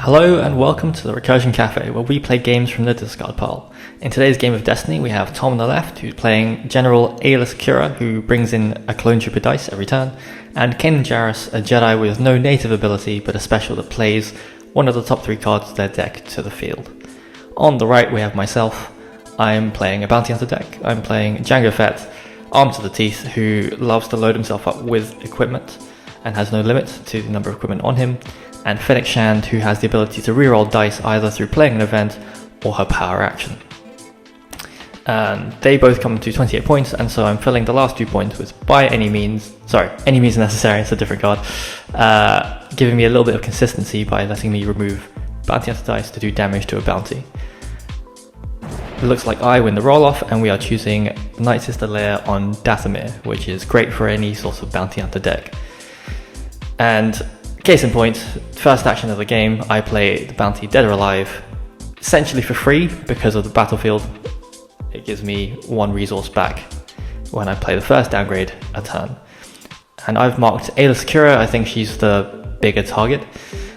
Hello and welcome to the Recursion Cafe, where we play games from the discard pile. In today's game of Destiny, we have Tom on the left, who's playing General Aayla, who brings in a clone trooper dice every turn, and Kanan, a Jedi with no native ability, but a special that plays one of the top 3 cards of their deck to the field. On the right, we have myself. I'm playing a bounty hunter deck. I'm playing Jango Fett, armed to the teeth, who loves to load himself up with equipment and has no limit to the number of equipment on him, and Fennec, who has the ability to reroll dice either through playing an event or her power action. And they both come to 28 points, and so I'm filling the last 2 points with any means necessary, it's a different card, giving me a little bit of consistency by letting me remove bounty hunter dice to do damage to a bounty. It looks like I win the roll-off, and we are choosing Night Sister Leia on Dathomir, which is great for any sort of bounty hunter deck. And case in point, first action of the game, I play the bounty Dead or Alive, essentially for free because of the battlefield. It gives me 1 resource back when I play the first downgrade a turn. And I've marked Aayla. I think she's the bigger target.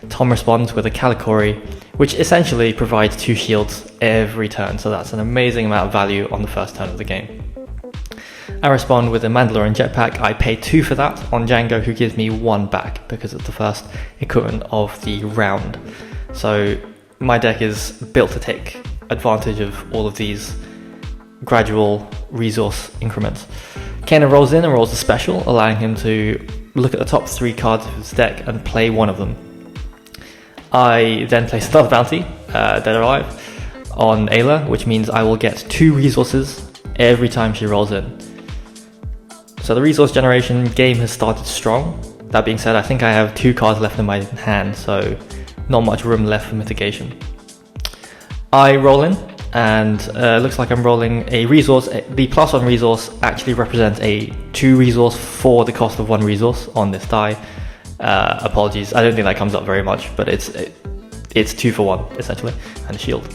Tom responds with a Calicori, which essentially provides 2 shields every turn, so that's an amazing amount of value on the first turn of the game. I respond with a Mandalorian jetpack. I pay 2 for that on Jango, who gives me 1 back because it's the first equipment of the round. So my deck is built to take advantage of all of these gradual resource increments. Kanan rolls in and rolls a special, allowing him to look at the top 3 cards of his deck and play one of them. I then place another bounty, Dead or Alive, on Aayla, which means I will get 2 resources every time she rolls in. So the resource generation game has started strong. That being said, I think I have 2 cards left in my hand, so not much room left for mitigation. I roll in, and it looks like I'm rolling a resource. The +1 resource actually represents a 2 resource for the cost of 1 resource on this die. Apologies, I don't think that comes up very much, but it's 2 for 1 essentially, and a shield.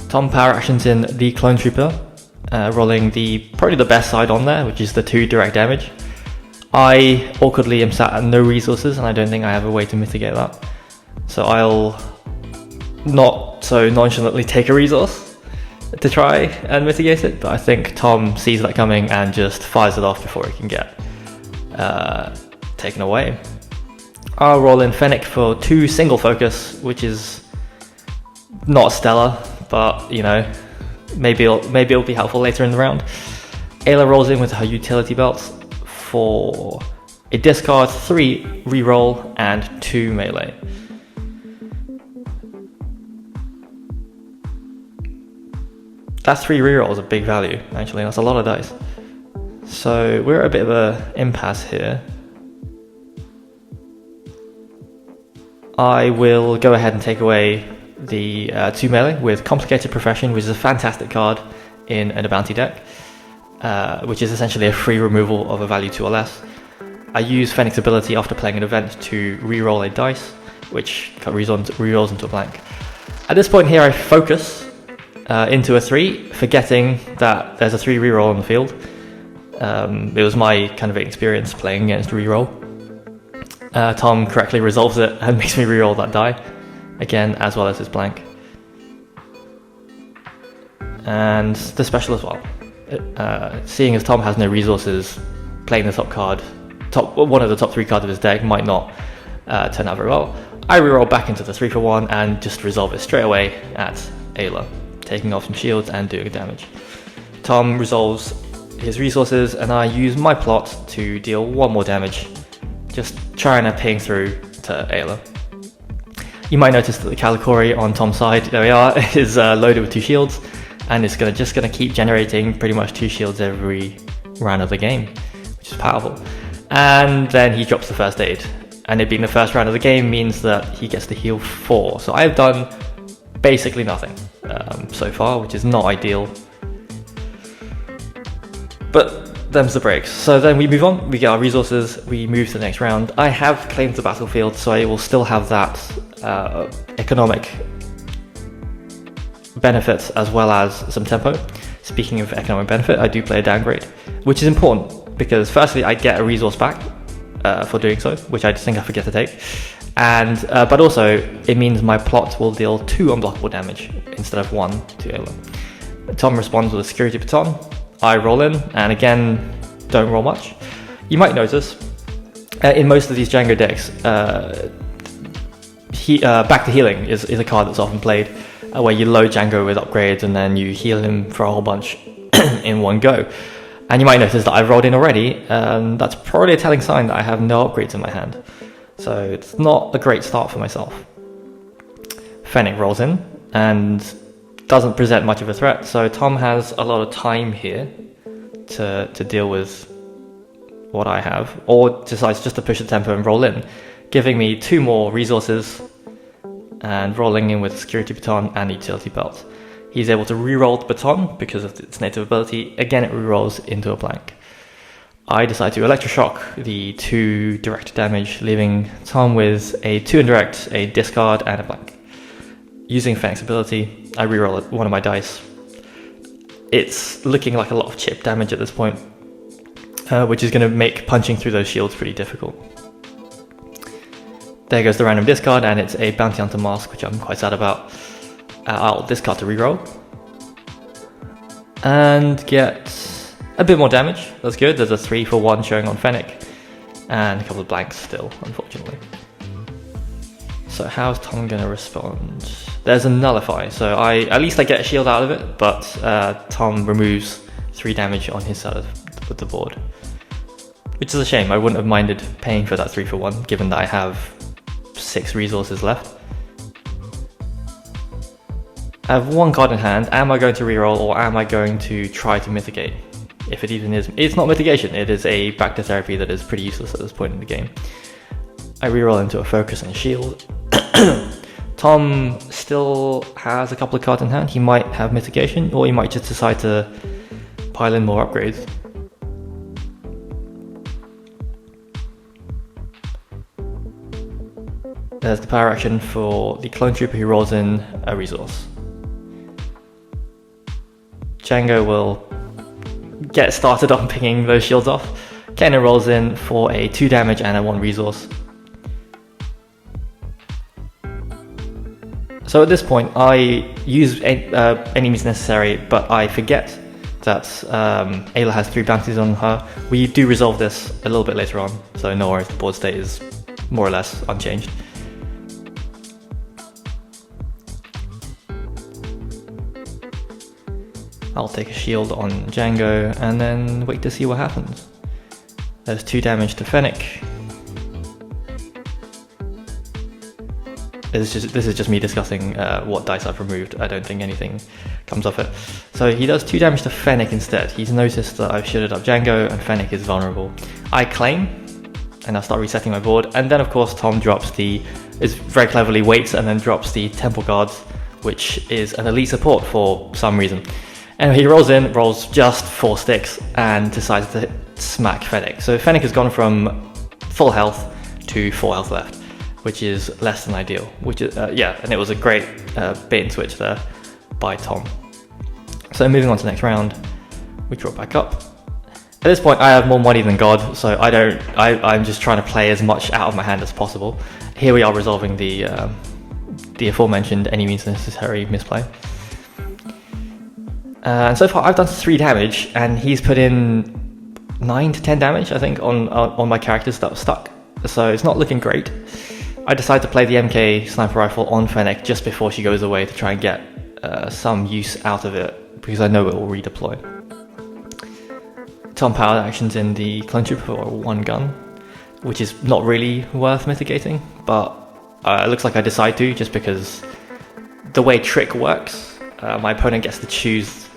Tom power actions in the clone trooper, rolling probably the best side on there, which is the 2 direct damage. I awkwardly am sat at no resources, and I don't think I have a way to mitigate that. So I'll not so nonchalantly take a resource to try and mitigate it, but I think Tom sees that coming and just fires it off before it can get taken away. I'll roll in Fennec for 2 single focus, which is not stellar, but you know, maybe it'll be helpful later in the round. Aayla rolls in with her utility belt for a discard, 3 reroll, and 2 melee. That's 3 rerolls of big value, actually. That's a lot of dice. So we're at a bit of an impasse here. I will go ahead and take away the 2 melee with Complicated Profession, which is a fantastic card in a bounty deck, which is essentially a free removal of a value 2 or less. I use Fennec's ability after playing an event to reroll a dice, which rerolls into a blank. At this point here, I focus into a 3, forgetting that there's a 3 reroll on the field. It was my kind of experience playing against reroll. Tom correctly resolves it and makes me reroll that die, again, as well as his blank. And the special as well. Seeing as Tom has no resources, playing the top card, one of the top 3 cards of his deck might not turn out very well. I reroll back into the 3 for 1 and just resolve it straight away at Aayla, taking off some shields and doing damage. Tom resolves his resources, and I use my plot to deal 1 more damage, just trying to ping through to Aayla. You might notice that the Calicori on Tom's side, there we are, is loaded with 2 shields, and it's just gonna keep generating pretty much 2 shields every round of the game, which is powerful. And then he drops the first aid, and it being the first round of the game means that he gets to heal 4. So I've done basically nothing so far, which is not ideal. But them's the breaks. So then we move on, we get our resources, we move to the next round. I have claimed the battlefield, so I will still have that economic benefits as well as some tempo. Speaking of economic benefit, I do play a downgrade, which is important because firstly I get a resource back for doing so, which I just think I forget to take, And but also it means my plot will deal 2 unblockable damage instead of 1 to Aayla. Tom responds with a security baton. I roll in, and again, don't roll much. You might notice in most of these Jango decks, Back to Healing is a card that's often played, where you load Jango with upgrades and then you heal him for a whole bunch in one go. And you might notice that I've rolled in already, and that's probably a telling sign that I have no upgrades in my hand. So it's not a great start for myself. Fennec rolls in and doesn't present much of a threat, so Tom has a lot of time here to deal with what I have, or decides just to push the tempo and roll in, giving me 2 more resources and rolling in with Security Baton and Utility Belt. He's able to re-roll the baton because of its native ability. Again, it re-rolls into a blank. I decide to Electroshock the 2 direct damage, leaving Tom with a 2 indirect, a discard, and a blank. Using Fennec's ability, I re-roll one of my dice. It's looking like a lot of chip damage at this point, which is going to make punching through those shields pretty difficult. There goes the random discard, and it's a Bounty Hunter Mask, which I'm quite sad about. I'll discard to reroll and get a bit more damage. That's good. There's a 3 for 1 showing on Fennec, and a couple of blanks still, unfortunately. So how's Tom going to respond? There's a Nullify, so at least I get a shield out of it, but Tom removes 3 damage on his side of the board, which is a shame. I wouldn't have minded paying for that 3 for 1, given that I have 6 resources left. I have 1 card in hand. Am I going to reroll, or am I going to try to mitigate? If it even is, it's not mitigation, it is a back to therapy that is pretty useless at this point in the game. I reroll into a focus and shield. Tom still has a couple of cards in hand. He might have mitigation, or he might just decide to pile in more upgrades. There's the power action for the Clone Trooper who rolls in a resource. Jango will get started on picking those shields off. Kanan rolls in for a 2 damage and a 1 resource. So at this point, I use any means necessary, but I forget that Aayla has 3 bounties on her. We do resolve this a little bit later on, so no worries, the board state is more or less unchanged. I'll take a shield on Jango and then wait to see what happens. There's 2 damage to Fennec. This is just me discussing what dice I've removed. I don't think anything comes off it. So he does 2 damage to Fennec instead. He's noticed that I've shielded up Jango and Fennec is vulnerable. I claim, and I start resetting my board, and then of course Tom very cleverly waits and then drops the Temple Guards, which is an elite support for some reason. Anyway, he rolls just 4 sticks, and decides to smack Fennec. So Fennec has gone from full health to 4 health left, which is less than ideal. Which is and it was a great bait and switch there by Tom. So moving on to the next round, we draw back up. At this point, I have more money than God, so I'm just trying to play as much out of my hand as possible. Here we are resolving the aforementioned any means necessary misplay. And so far I've done 3 damage, and he's put in 9 to 10 damage, I think, on my characters that were stuck. So it's not looking great. I decide to play the MK sniper rifle on Fennec just before she goes away to try and get some use out of it, because I know it will redeploy. Tom power actions in the Clone Trooper for 1 gun, which is not really worth mitigating, but it looks like I decide to, just because the way Trick works, my opponent gets to choose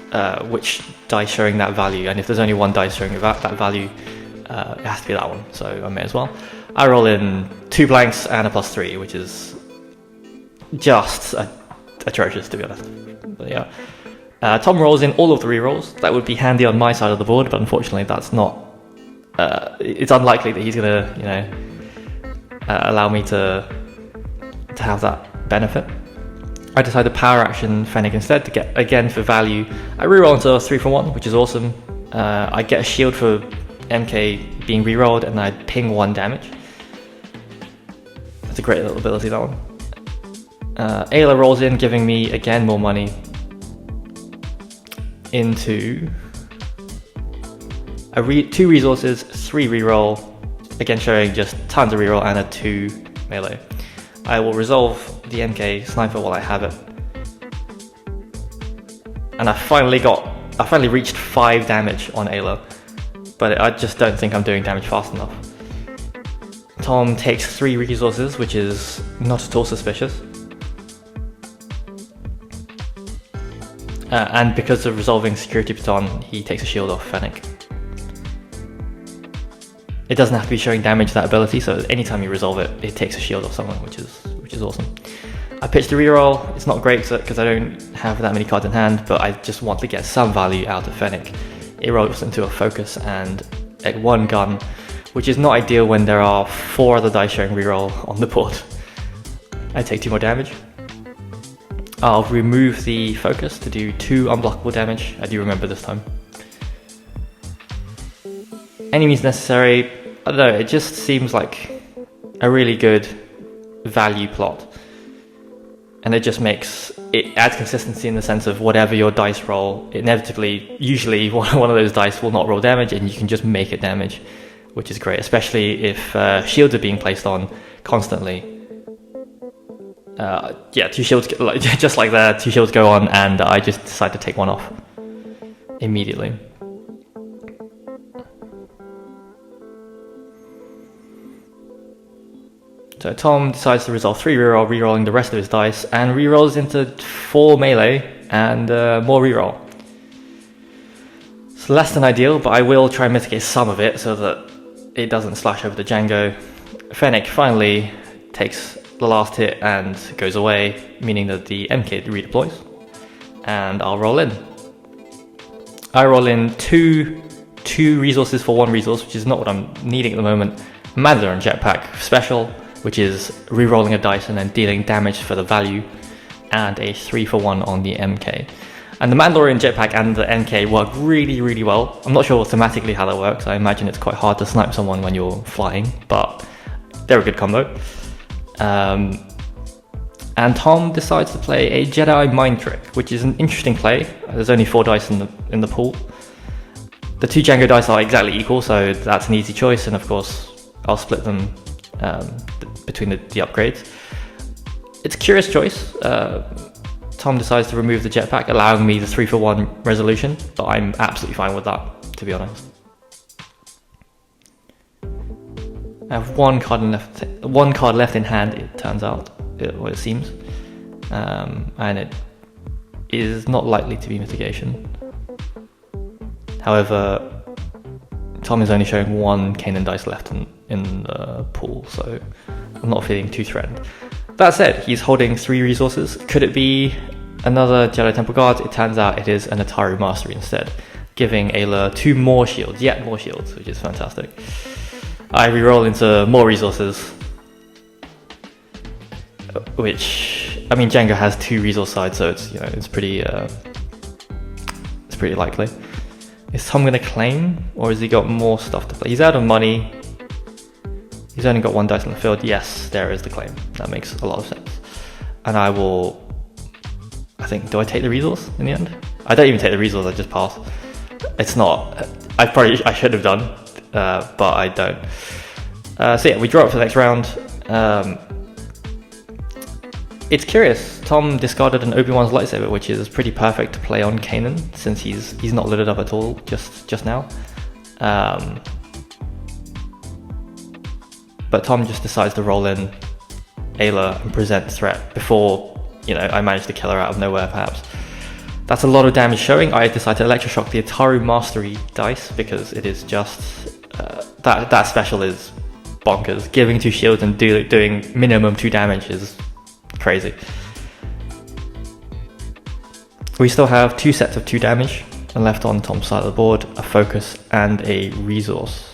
which dice showing that value, and if there's only 1 dice showing that value, it has to be that one, so I may as well. I roll in 2 blanks and a +3, which is just atrocious, to be honest. But yeah, Tom rolls in all of the rerolls. That would be handy on my side of the board, but unfortunately that's not. It's unlikely that he's gonna, allow me to have that benefit. I decide to power action Fennec instead to get, again, for value. I reroll into a 3 for 1, which is awesome. I get a shield for MK being rerolled, and I ping 1 damage. It's a great little ability, that one. Aayla rolls in, giving me, again, more money into 2 resources, 3 reroll, again showing just tons of reroll and a 2 melee. I will resolve the MK sniper while I have it. And I finally reached 5 damage on Aayla, but I just don't think I'm doing damage fast enough. Tom takes 3 resources, which is not at all suspicious. And because of resolving security baton, he takes a shield off Fennec. It doesn't have to be showing damage, that ability, so anytime you resolve it, it takes a shield off someone, which is awesome. I pitched a reroll. It's not great because I don't have that many cards in hand, but I just want to get some value out of Fennec. It rolls into a focus and at 1 gun, which is not ideal when there are 4 other dice showing reroll on the board. I take 2 more damage. I'll remove the focus to do 2 unblockable damage. I do remember this time. Any means necessary. I don't know, it just seems like a really good value plot. And it just adds consistency in the sense of whatever your dice roll, inevitably, usually one of those dice will not roll damage and you can just make it damage, which is great, especially if shields are being placed on constantly. 2 shields, just like that, 2 shields go on and I just decide to take 1 off immediately. So Tom decides to resolve 3 reroll, rerolling the rest of his dice, and rerolls into 4 melee and more reroll. It's less than ideal, but I will try and mitigate some of it so that it doesn't slash over the Jango. Fennec finally takes the last hit and goes away, meaning that the MK redeploys, and I'll roll in. I roll in two resources for 1 resource, which is not what I'm needing at the moment. Mandler and Jetpack special, which is re-rolling a dice and then dealing damage for the value, and a 3 for 1 on the MK. And the Mandalorian Jetpack and the MK work really, really well. I'm not sure thematically how that works. I imagine it's quite hard to snipe someone when you're flying, but they're a good combo. And Tom decides to play a Jedi Mind Trick, which is an interesting play. There's only 4 dice in the pool. The 2 Jango dice are exactly equal, so that's an easy choice, and of course I'll split them between the upgrades. It's a curious choice. Tom decides to remove the jetpack, allowing me the 3 for 1 resolution, but I'm absolutely fine with that, to be honest. I have one card left in hand, it turns out, or it seems, and it is not likely to be mitigation. However, Tom is only showing 1 Kanan dice left in the pool, so I'm not feeling too threatened. That said, he's holding 3 resources. Could it be another Jedi Temple Guard? It turns out it is an Ataru Mastery instead, giving Aayla 2 more shields, yet more shields, which is fantastic. I reroll into more resources, which, I mean, Jango has 2 resource sides, so it's pretty likely. Is Tom going to claim, or has he got more stuff to play? He's out of money. He's only got 1 dice on the field. Yes, there is the claim. That makes a lot of sense. And I will, do I take the resource in the end? I don't even take the resource, I just pass. It's not, I should have done, but I don't. So yeah, we draw up for the next round. It's curious, Tom discarded an Obi-Wan's lightsaber, which is pretty perfect to play on Kanan, since he's not loaded up at all just now. But Tom just decides to roll in Aayla and present threat before, I manage to kill her out of nowhere, perhaps. That's a lot of damage showing. I decide to electroshock the Ataru Mastery dice because it is just that special is bonkers. Giving 2 shields and doing minimum 2 damage is crazy. We still have 2 sets of 2 damage left on Tom's side of the board, a focus and a resource.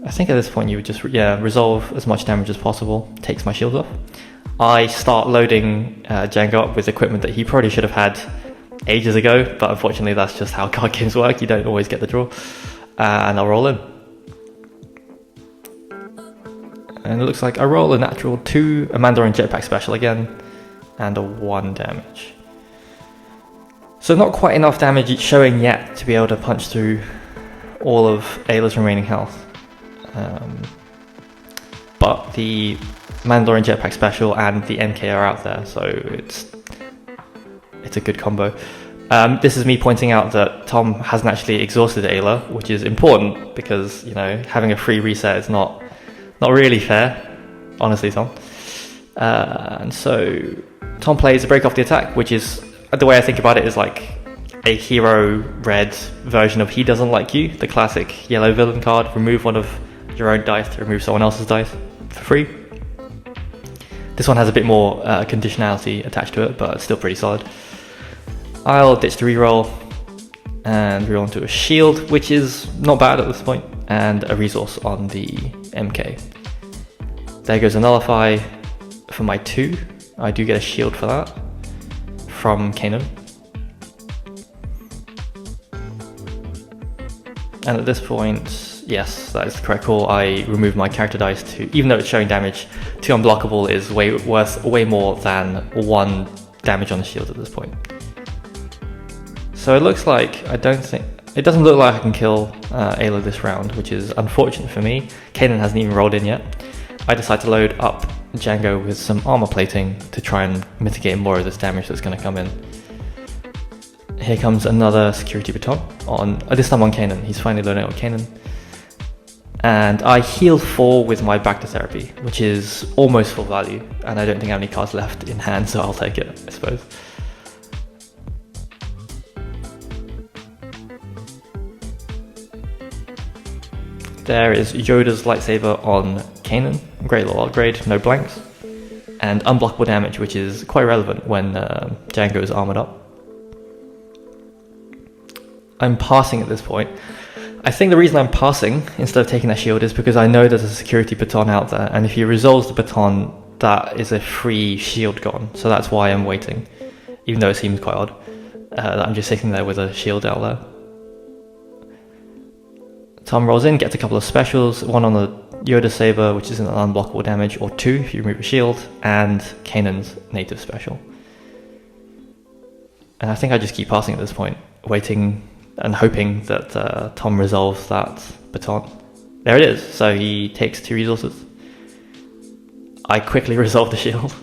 I think at this point you would just resolve as much damage as possible, takes my shield off. I start loading Jango up with equipment that he probably should have had ages ago, but unfortunately that's just how card games work, you don't always get the draw. And I'll roll in. And it looks like I roll a natural 2, a Mandarin jetpack special again, and a 1 damage. So not quite enough damage showing yet to be able to punch through all of Aayla's remaining health. But the Mandarin jetpack special and the MK are out there, so it's a good combo. This is me pointing out that Tom hasn't actually exhausted Aayla, which is important because, you know, having a free reset is not really fair, honestly, Tom. And so Tom plays a break off the attack, which is, the way I think about it, is like a hero red version of He Doesn't Like You, the classic yellow villain card. Remove one of your own dice to remove someone else's dice for free. This one has a bit more conditionality attached to it, but it's still pretty solid. I'll ditch the reroll and reroll into a shield, which is not bad at this point, and a resource on the MK. There goes a nullify for my 2. I do get a shield for that from Kanan. And at this point, yes, that is the correct call. I remove my character dice to, even though it's showing damage, 2 unblockable is worth way more than 1 damage on the shield at this point. So it looks like, it doesn't look like I can kill Aayla this round, which is unfortunate for me. Kanan hasn't even rolled in yet. I decide to load up Jango with some armor plating to try and mitigate more of this damage that's going to come in. Here comes another security baton, this time on Kanan. He's finally loading up with Kanan. And I heal 4 with my back to therapy, which is almost full value, and I don't think I have any cards left in hand, so I'll take it, I suppose. There is Yoda's lightsaber on Kanan, great little upgrade, no blanks, and unblockable damage, which is quite relevant when Jango is armored up. I'm passing at this point. I think the reason I'm passing instead of taking that shield is because I know there's a security baton out there, and if he resolves the baton, that is a free shield gone, so that's why I'm waiting, even though it seems quite odd that I'm just sitting there with a shield out there. Tom rolls in, gets a couple of specials, 1 on the Yoda saber, which is an unblockable damage, or 2 if you remove a shield, and Kanan's native special. And I think I just keep passing at this point, waiting and hoping that Tom resolves that baton. There it is, so he takes 2 resources. I quickly resolve the shield.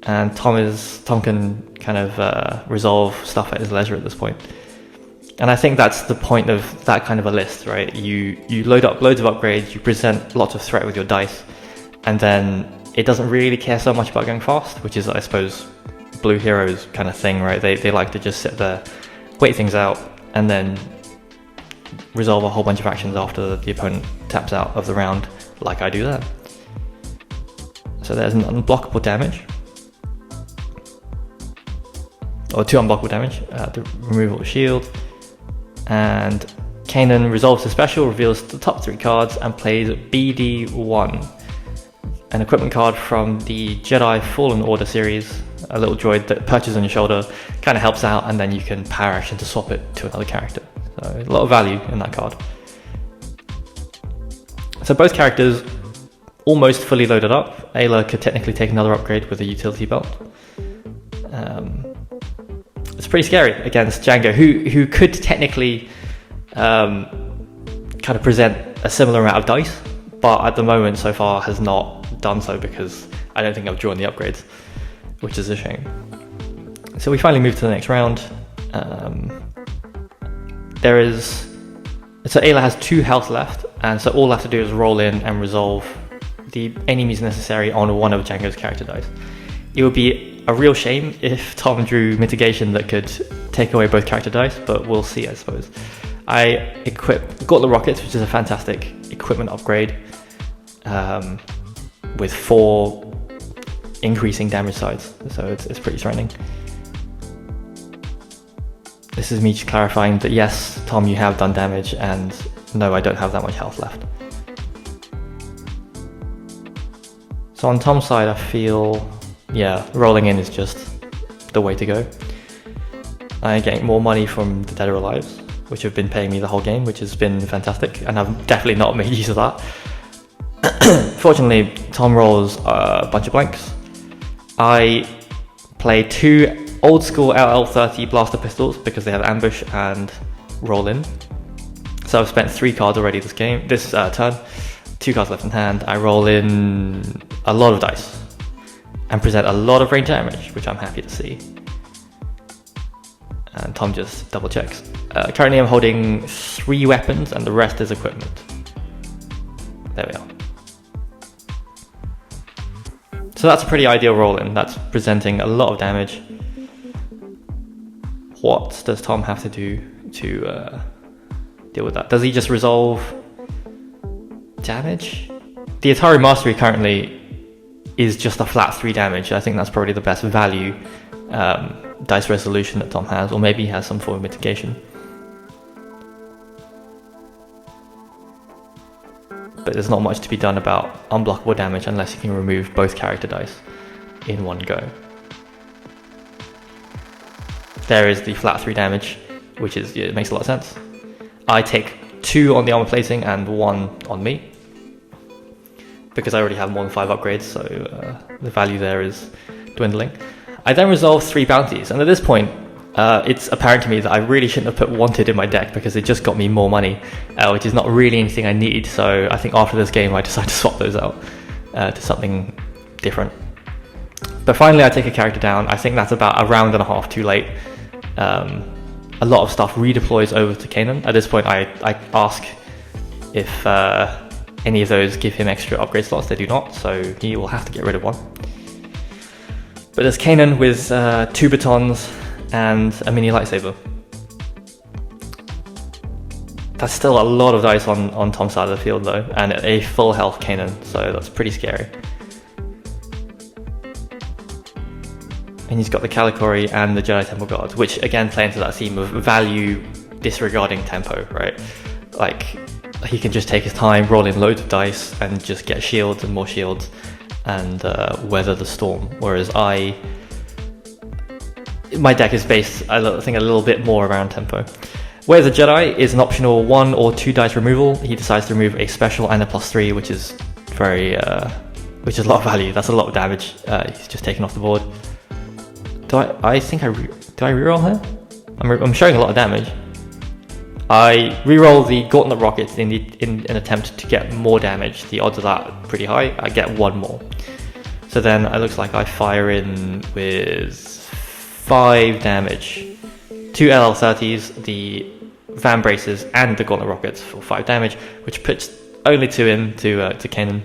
And Tom can kind of resolve stuff at his leisure at this point. And I think that's the point of that kind of a list, right? You load up loads of upgrades, you present lots of threat with your dice, and then it doesn't really care so much about going fast, which is, I suppose, Blue Heroes kind of thing, right? They like to just sit there, wait things out, and then resolve a whole bunch of actions after the opponent taps out of the round, like I do there. So there's an unblockable damage, or 2 unblockable damage, the removal of shield. And Kanan resolves the special, reveals the top 3 cards, and plays BD1, an equipment card from the Jedi Fallen Order series, a little droid that perches on your shoulder, kind of helps out, and then you can power action to swap it to another character. So a lot of value in that card. So both characters almost fully loaded up. Aayla could technically take another upgrade with a utility belt. It's pretty scary against Jango, who could technically kind of present a similar amount of dice, but at the moment so far has not done so because I don't think I've drawn the upgrades, which is a shame. So we finally move to the next round. So Aayla has 2 health left, and so all I have to do is roll in and resolve the enemies necessary on one of Jango's character dice. It would be a real shame if Tom drew mitigation that could take away both character dice, but we'll see, I suppose. I got the rockets, which is a fantastic equipment upgrade, with 4 increasing damage sides, so it's pretty threatening. This is me just clarifying that yes, Tom, you have done damage, and no, I don't have that much health left. So on Tom's side, I feel, yeah, rolling in is just the way to go. I'm getting more money from the Dead or Alives, which have been paying me the whole game, which has been fantastic, and I've definitely not made use of that. Fortunately, Tom rolls a bunch of blanks. I play 2 old school LL30 blaster pistols because they have ambush and roll in. So I've spent 3 cards already this turn. 2 cards left in hand. I roll in a lot of dice and present a lot of range damage, which I'm happy to see. And Tom just double checks. Currently I'm holding 3 weapons and the rest is equipment. There we are. So that's a pretty ideal roll-in. That's presenting a lot of damage. What does Tom have to do to deal with that? Does he just resolve damage? The Atari Mastery currently is just a flat 3 damage. I think that's probably the best value dice resolution that Tom has, or maybe he has some form of mitigation. But there's not much to be done about unblockable damage unless you can remove both character dice in one go. There is the flat 3 damage, which is, it makes a lot of sense. I take 2 on the armor plating and 1 on me, because I already have more than 5 upgrades, so the value there is dwindling. I then resolve 3 bounties, and at this point, it's apparent to me that I really shouldn't have put Wanted in my deck because it just got me more money, which is not really anything I need. So I think after this game I decided to swap those out to something different. But finally I take a character down. I think that's about a round and a half too late. A lot of stuff redeploys over to Kanan. At this point I ask if any of those give him extra upgrade slots. They do not, so he will have to get rid of one. But there's Kanan with 2 batons and a mini lightsaber. That's still a lot of dice on Tom's side of the field though, and a full health Kanan, so that's pretty scary. And he's got the Calicori and the Jedi Temple Guard, which again play into that theme of value disregarding tempo, right? Like, he can just take his time, roll in loads of dice, and just get shields and more shields, and weather the storm. Whereas my deck is based, I think, a little bit more around tempo. Where the Jedi is an optional 1 or 2 dice removal, he decides to remove a special and a +3, which is which is a lot of value. That's a lot of damage. He's just taken off the board. Do I reroll here? I'm showing a lot of damage. I reroll the Gauntlet Rockets in an attempt to get more damage. The odds of that are pretty high. I get 1 more. So then it looks like I fire in with 5 damage. 2 LL30s, the Van Braces, and the Gauntlet Rockets for 5 damage, which puts only 2 in to Kanan,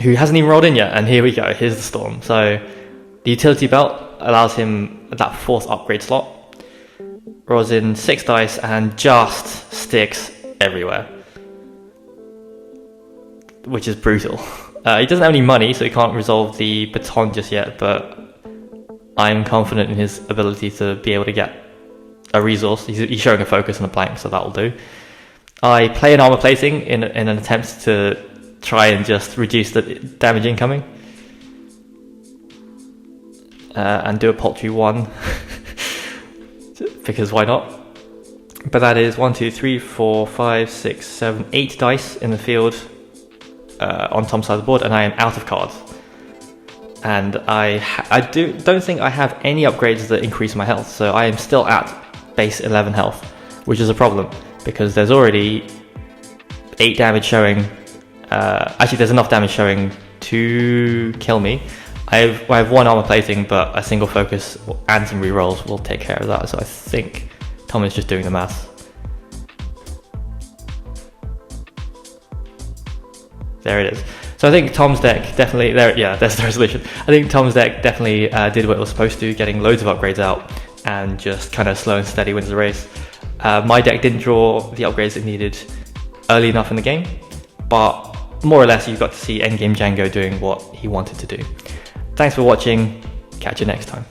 who hasn't even rolled in yet. And here we go. Here's the storm. So the Utility Belt allows him that 4th upgrade slot. Rolls in 6 dice and just sticks everywhere, which is brutal. He doesn't have any money, so he can't resolve the baton just yet, but I'm confident in his ability to be able to get a resource. He's showing a focus and a blank, so that'll do. I play an armor plating in an attempt to try and just reduce the damage incoming, and do a paltry 1. Because why not? But that is 1, 2, 3, 4, 5, 6, 7, 8 dice in the field on Tom's side of the board, and I am out of cards. And I don't think I have any upgrades that increase my health, so I am still at base 11 health, which is a problem because there's already 8 damage showing. Actually, there's enough damage showing to kill me. I have 1 armor plating, but a single focus and some rerolls will take care of that. So I think Tom is just doing the maths. There it is. So I think Tom's deck definitely there's the resolution. I think Tom's deck definitely did what it was supposed to, getting loads of upgrades out and just kind of slow and steady wins the race. My deck didn't draw the upgrades it needed early enough in the game, but more or less you got to see endgame Jango doing what he wanted to do. Thanks for watching. Catch you next time.